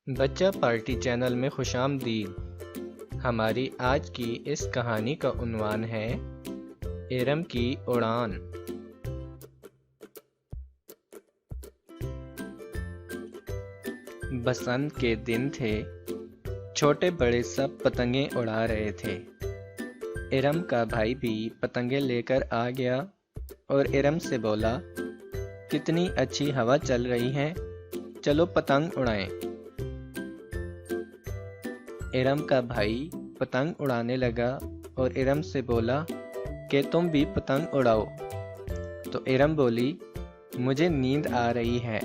बच्चा party channel में खुशामदीद। हमारी आज की इस कहानी का उन्वान है इरम की उड़ान। बसंत के दिन थे। छोटे बड़े सब पतंगे उड़ा रहे थे। इरम का भाई भी पतंगे लेकर आ गया और इरम से बोला, कितनी अच्छी हवा चल रही है, चलो पतंग उड़ाएं। इरम का भाई पतंग उड़ाने लगा और इरम से बोला कि तुम भी पतंग उड़ाओ। तो इरम बोली, मुझे नींद आ रही है।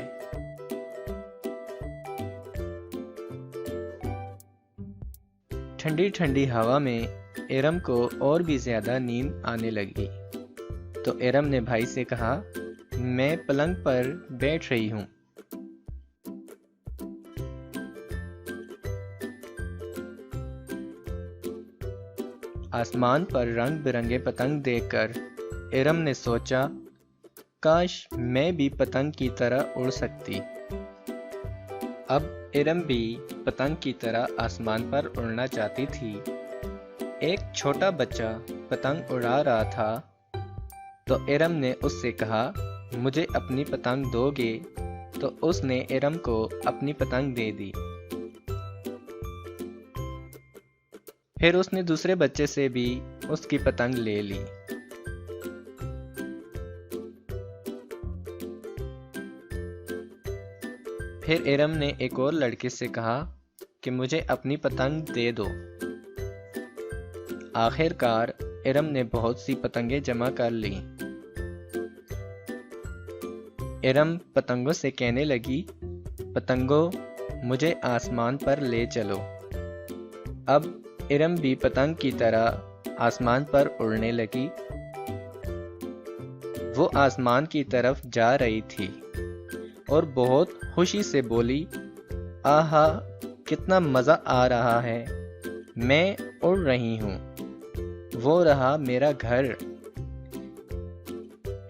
ठंडी ठंडी हवा में इरम को और भी ज्यादा नींद आने लगी। तो इरम ने भाई से कहा, मैं पलंग पर बैठ रही हूँ। आसमान पर रंग बिरंगे पतंग देखकर इरम ने सोचा, काश मैं भी पतंग की तरह उड़ सकती। अब इरम भी पतंग की तरह आसमान पर उड़ना चाहती थी। एक छोटा बच्चा पतंग उड़ा रहा था। तो इरम ने उससे कहा, मुझे अपनी पतंग दोगे? तो उसने इरम को अपनी पतंग दे दी। फिर उसने दूसरे बच्चे से भी उसकी पतंग ले ली। फिर इरम ने एक और लड़के से कहा कि मुझे अपनी पतंग दे दो। आखिरकार इरम ने बहुत सी पतंगें जमा कर ली। इरम पतंगों से कहने लगी, पतंगों, मुझे आसमान पर ले चलो। अब इरम भी पतंग की तरह आसमान पर उड़ने लगी। वो आसमान की तरफ जा रही थी और बहुत खुशी से बोली, आहा, कितना मजा आ रहा है, मैं उड़ रही हूँ, वो रहा मेरा घर।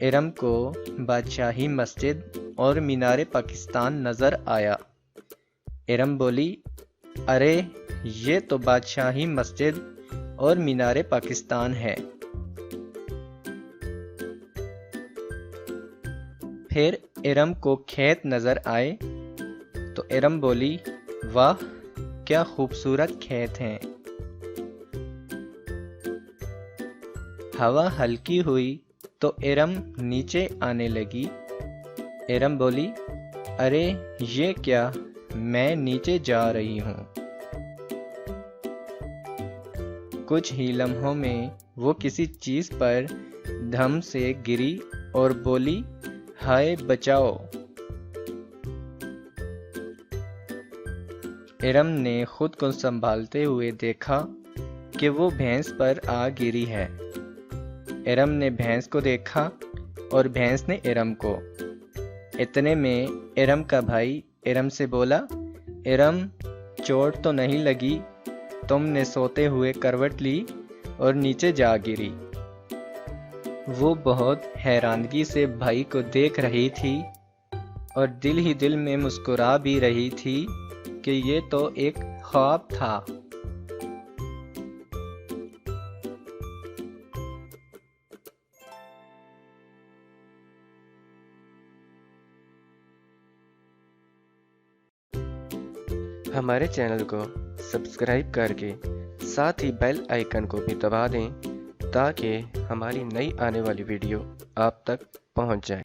इरम को बादशाही मस्जिद और मीनारे पाकिस्तान नजर आया। इरम बोली, अरे ये तो बादशाही मस्जिद और मीनारे पाकिस्तान है। फिर इरम को खेत नजर आए। तो इरम बोली, वाह, क्या खूबसूरत खेत हैं। हवा हल्की हुई तो इरम नीचे आने लगी। इरम बोली, अरे ये क्या, मैं नीचे जा रही हूँ। कुछ ही लम्हों में वो किसी चीज पर धम से गिरी और बोली, हाय बचाओ। इरम ने खुद को संभालते हुए देखा कि वो भैंस पर आ गिरी है। इरम ने भैंस को देखा और भैंस ने इरम को। इतने में इरम का भाई इरम से बोला, इरम, चोट तो नहीं लगी? तुमने सोते हुए करवट ली और नीचे जा गिरी। वो बहुत हैरानगी से भाई को देख रही थी और दिल ही दिल में मुस्कुरा भी रही थी कि ये तो एक ख्वाब था। हमारे चैनल को सब्सक्राइब करके साथ ही बेल आइकन को भी दबा दें ताकि हमारी नई आने वाली वीडियो आप तक पहुंच जाए।